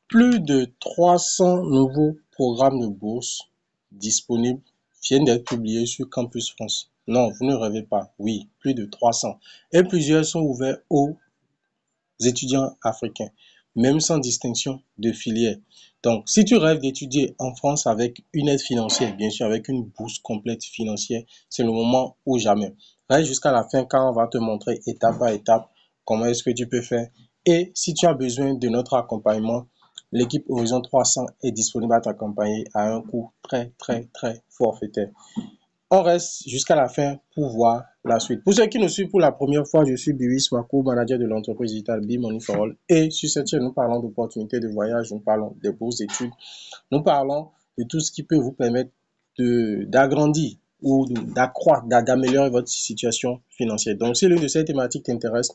Plus de 300 nouveaux programmes de bourse disponibles viennent d'être publiés sur Campus France. Non, vous ne rêvez pas. Oui, plus de 300. Et plusieurs sont ouverts aux étudiants africains, même sans distinction de filière. Donc, si tu rêves d'étudier en France avec une aide financière, bien sûr, avec une bourse complète financière, c'est le moment ou jamais. Reste jusqu'à la fin quand on va te montrer étape par étape comment est-ce que tu peux faire. Et si tu as besoin de notre accompagnement, l'équipe Horizon 300 est disponible à t'accompagner à un coût très, très, très forfaitaire. On reste jusqu'à la fin pour voir la suite. Pour ceux qui nous suivent pour la première fois, je suis Biwis Mako, manager de l'entreprise digitale Money for All. Et sur cette chaîne, nous parlons d'opportunités de voyage, nous parlons des bourses d'études, nous parlons de tout ce qui peut vous permettre d'agrandir ou d'accroître, d'améliorer votre situation financière. Donc, si l'une de ces thématiques t'intéresse,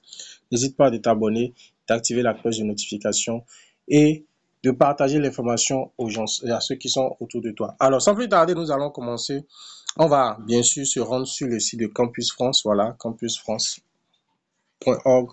n'hésite pas à t'abonner, d'activer la cloche de notification et de partager l'information aux gens, à ceux qui sont autour de toi. Alors, sans plus tarder, nous allons commencer. On va bien sûr se rendre sur le site de Campus France, voilà, campusfrance.org.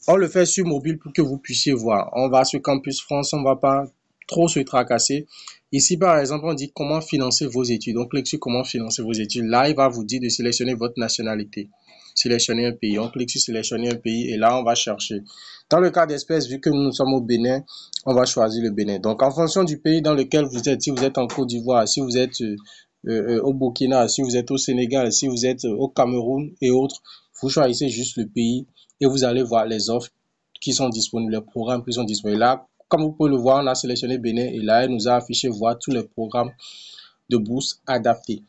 On le fait sur mobile pour que vous puissiez voir. On va sur Campus France, on ne va pas trop se tracasser. Ici, par exemple, on dit comment financer vos études. On clique sur comment financer vos études. Là, il va vous dire de sélectionner votre nationalité. Sélectionner un pays. On clique sur sélectionner un pays et là, on va chercher. Dans le cas d'espèce, vu que nous sommes au Bénin, on va choisir le Bénin. Donc, en fonction du pays dans lequel vous êtes, si vous êtes en Côte d'Ivoire, si vous êtes au Burkina, si vous êtes au Sénégal, si vous êtes au Cameroun et autres, vous choisissez juste le pays et vous allez voir les offres qui sont disponibles, les programmes qui sont disponibles. Là, comme vous pouvez le voir, on a sélectionné Bénin et là, elle nous a affiché voir tous les programmes de bourse adaptés.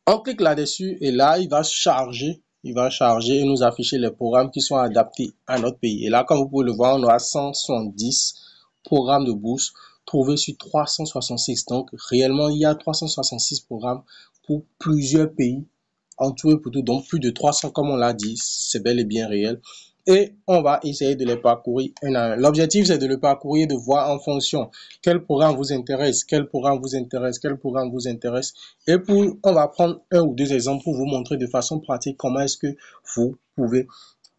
On clique là-dessus et là, il va charger et nous afficher les programmes qui sont adaptés à notre pays. Et là, comme vous pouvez le voir, on aura 170 programmes de bourse trouvés sur 366. Donc, réellement, il y a 366 programmes pour plusieurs pays en tout et pour tout. Donc, plus de 300, comme on l'a dit, c'est bel et bien réel. Et on va essayer de les parcourir un à un. L'objectif, c'est de le parcourir, de voir en fonction quel programme vous intéresse, quel programme vous intéresse, quel programme vous intéresse. Et on va prendre un ou deux exemples pour vous montrer de façon pratique comment est-ce que vous pouvez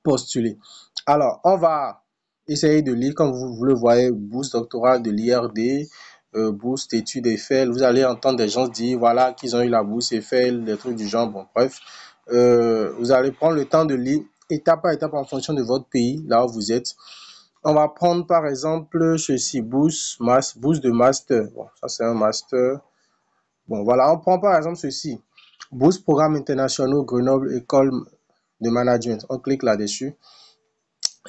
postuler. Alors, on va essayer de lire, comme vous le voyez, bourse doctorale de l'IRD, bourse d'études Eiffel. Vous allez entendre des gens dire, voilà, qu'ils ont eu la bourse Eiffel, des trucs du genre, bon, bref. Vous allez prendre le temps de lire étape par étape en fonction de votre pays, là où vous êtes. On va prendre par exemple ceci, bourse de master. Bon, ça c'est un master. Bon, voilà, on prend par exemple ceci. Bourse programmes internationaux Grenoble École de management. On clique là-dessus.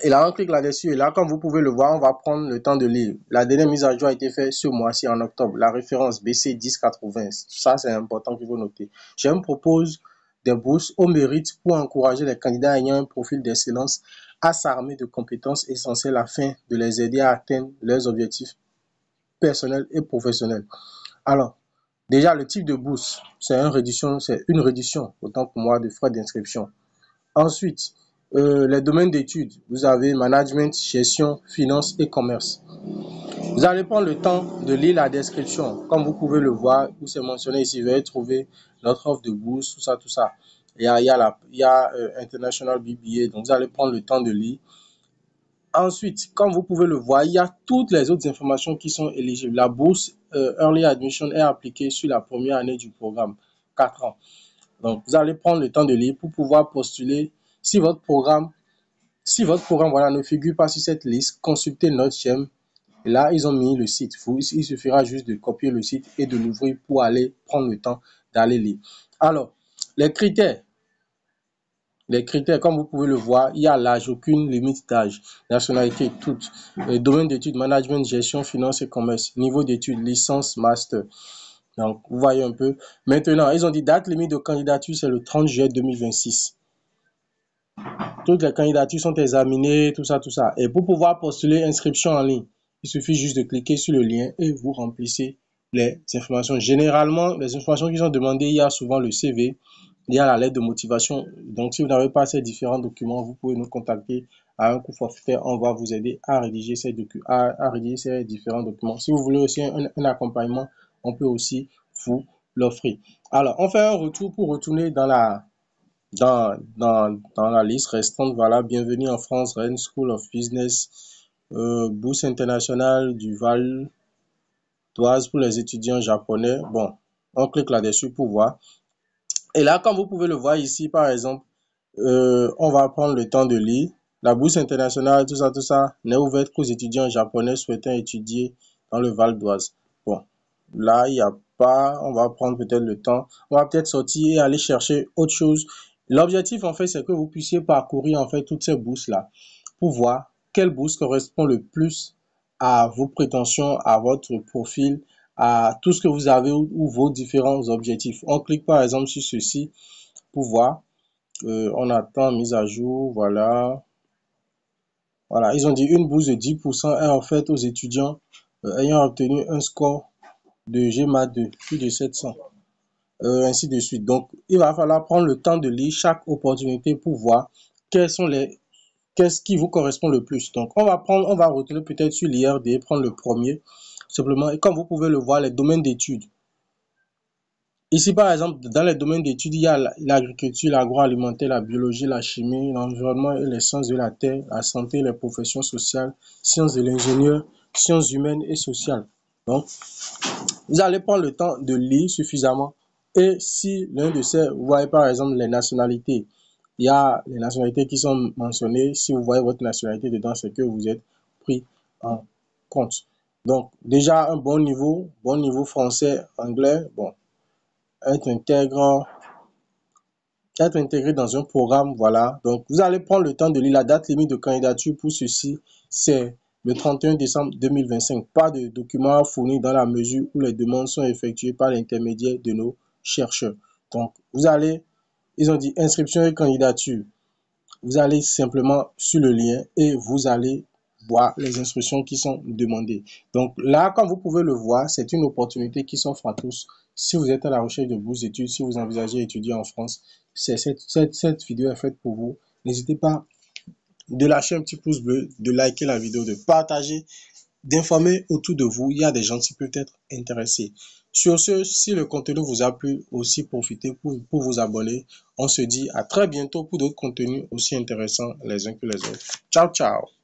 Et là, on clique là-dessus. Et là, comme vous pouvez le voir, on va prendre le temps de lire. La dernière mise à jour a été faite ce mois-ci en octobre. La référence BC 1080. Ça, c'est important qu'il faut noter. Je me propose des bourses au mérite pour encourager les candidats ayant un profil d'excellence à s'armer de compétences essentielles afin de les aider à atteindre leurs objectifs personnels et professionnels. Alors, déjà, le type de bourse, c'est une réduction, autant pour moi, de frais d'inscription. Ensuite, les domaines d'études, vous avez management, gestion, finance et commerce. Vous allez prendre le temps de lire la description. Comme vous pouvez le voir, où c'est mentionné ici, vous allez trouver notre offre de bourse, tout ça, tout ça. Il y a International BBA, donc vous allez prendre le temps de lire. Ensuite, comme vous pouvez le voir, il y a toutes les autres informations qui sont éligibles. La bourse Early Admission est appliquée sur la première année du programme, 4 ans. Donc, vous allez prendre le temps de lire pour pouvoir postuler. Si votre programme voilà, ne figure pas sur cette liste, consultez notre chaîne. Là, ils ont mis le site. Il suffira juste de copier le site et de l'ouvrir pour aller prendre le temps d'aller lire. Alors, les critères, comme vous pouvez le voir, il y a l'âge, aucune limite d'âge, nationalité, toutes. Domaine d'études, management, gestion, finance et commerce. Niveau d'études, licence, master. Donc, vous voyez un peu. Maintenant, ils ont dit date limite de candidature, c'est le 30 juillet 2026. Toutes les candidatures sont examinées, tout ça, tout ça. Et pour pouvoir postuler inscription en ligne, il suffit juste de cliquer sur le lien et vous remplissez les informations. Généralement, les informations qui sont demandées, il y a souvent le CV, il y a la lettre de motivation. Donc, si vous n'avez pas ces différents documents, vous pouvez nous contacter à un coût forfaitaire. On va vous aider à rédiger ces différents documents. Si vous voulez aussi un accompagnement, on peut aussi vous l'offrir. Alors, on fait un retour pour retourner dans la liste restante. Voilà, bienvenue en France, Rennes School of Business. Bourse internationale du Val d'Oise pour les étudiants japonais. Bon, on clique là-dessus pour voir. Et là, comme vous pouvez le voir ici, par exemple, on va prendre le temps de lire. La bourse internationale, tout ça, n'est ouverte qu'aux étudiants japonais souhaitant étudier dans le Val d'Oise. Bon, là, il n'y a pas, on va prendre peut-être le temps. On va peut-être sortir et aller chercher autre chose. L'objectif, en fait, c'est que vous puissiez parcourir, en fait, toutes ces bourses-là pour voir quelle bourse correspond le plus à vos prétentions, à votre profil, à tout ce que vous avez ou vos différents objectifs. On clique par exemple sur ceci pour voir. On attend mise à jour. Voilà. Voilà. Ils ont dit une bourse de 10% est offerte aux étudiants ayant obtenu un score de GMAT de plus de 700. Ainsi de suite. Donc, il va falloir prendre le temps de lire chaque opportunité pour voir qu'est-ce qui vous correspond le plus. Donc, on va retenir peut-être sur l'IRD, prendre le premier, simplement. Et comme vous pouvez le voir, les domaines d'études. Ici, par exemple, dans les domaines d'études, il y a l'agriculture, l'agroalimentaire, la biologie, la chimie, l'environnement et les sciences de la terre, la santé, les professions sociales, sciences de l'ingénieur, sciences humaines et sociales. Donc, vous allez prendre le temps de lire suffisamment. Et si l'un de ces, vous voyez par exemple les nationalités, il y a les nationalités qui sont mentionnées. Si vous voyez votre nationalité dedans, c'est que vous êtes pris en compte. Donc, déjà un bon niveau français, anglais, bon, être intégré dans un programme, voilà. Donc, vous allez prendre le temps de lire la date limite de candidature pour ceci, c'est le 31 décembre 2025. Pas de documents à fournir dans la mesure où les demandes sont effectuées par l'intermédiaire de nos chercheurs. Donc, ils ont dit inscription et candidature. Vous allez simplement sur le lien et vous allez voir les instructions qui sont demandées. Donc là, comme vous pouvez le voir, c'est une opportunité qui s'offre à tous. Si vous êtes à la recherche de bourses d'études, si vous envisagez d'étudier en France, cette vidéo est faite pour vous. N'hésitez pas de lâcher un petit pouce bleu, de liker la vidéo, de partager, d'informer autour de vous. Il y a des gens qui peuvent être intéressés. Sur ce, si le contenu vous a plu, aussi profitez pour vous abonner. On se dit à très bientôt pour d'autres contenus aussi intéressants les uns que les autres. Ciao, ciao!